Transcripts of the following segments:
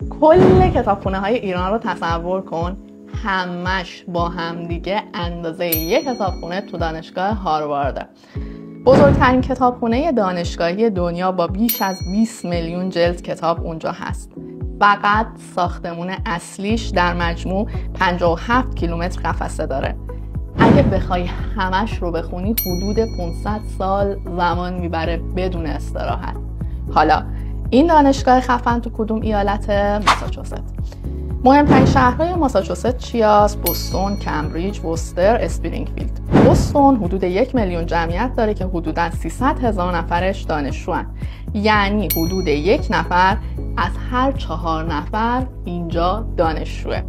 کل کتابخونه‌های ایران رو تصور کن، همش با هم دیگه اندازه یک کتابخونه تو دانشگاه هاروارده. بزرگترین کتابخونه دانشگاهی دنیا با بیش از 20 میلیون جلد کتاب اونجا هست. فقط ساختمون اصلیش در مجموع 57 کیلومتر قفسه داره. اگه بخوای همش رو بخونی حدود 500 سال زمان میبره بدون استراحت. حالا این دانشگاه خفن تو کدوم ایالت؟ ماساچوست. مهمترین شهرهای ماساچوست چیاست؟ بوستون، کمبریج، وستر، اسپرینگفیلد. بوستون حدود 1 میلیون جمعیت داره که حدوداً 300,000 نفرش دانشجوان. یعنی حدود 1 نفر از هر 4 نفر اینجا دانشجوه.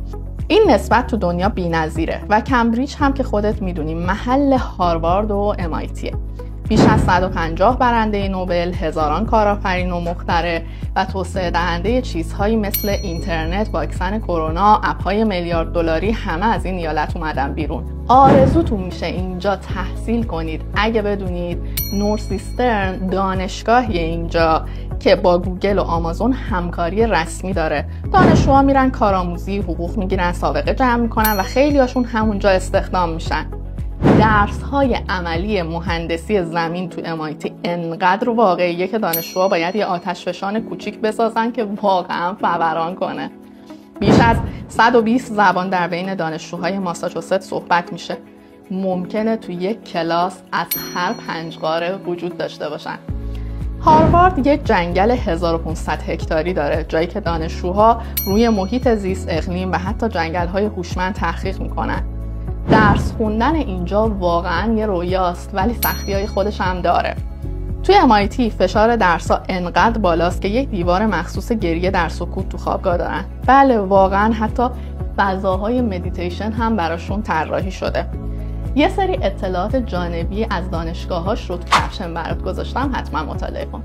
این نسبت تو دنیا بی‌نظیره و کمبریج هم که خودت میدونی محل هاروارد و MIT. بیش از 150 برنده نوبل، هزاران کارآفرین و مخترع و توسعه دهنده چیزهایی مثل اینترنت، واکسن کرونا، اپ‌های میلیارد دلاری همه از این ایالت اومدن بیرون. آرزوتون میشه اینجا تحصیل کنید اگه بدونید نورثیسترن دانشگاهی اینجا که با گوگل و آمازون همکاری رسمی داره. دانشجوها میرن کارآموزی، حقوق میگیرن، سابقه جمع میکنن و خیلی هاشون همونجا استخدام میشن. درس‌های عملی مهندسی زمین تو MIT انقدر واقعیه که دانشجوها باید یه آتشفشان کوچیک بسازن که واقعا فوران کنه. بیش از 120 زبان در بین دانشجوهای ماساچوست صحبت میشه. ممکنه تو یک کلاس از هر 5 قاره وجود داشته باشن. هاروارد یک جنگل 1500 هکتاری داره، جایی که دانشجوها روی محیط زیست، اقلیم و حتی جنگل‌های هوشمند تحقیق میکنن. درس خوندن اینجا واقعا یه رویاست ولی سختی‌های خودش هم داره. توی MIT فشار درس‌ها انقدر بالاست که یک دیوار مخصوص گریه در سکوت تو خوابگاه دارن. بله واقعا حتی فضاهای مدیتیشن هم براشون طراحی شده. یه سری اطلاعات جانبی از دانشگاه‌هاش رو تو کپشن برات گذاشتم، حتما مطالعه کن.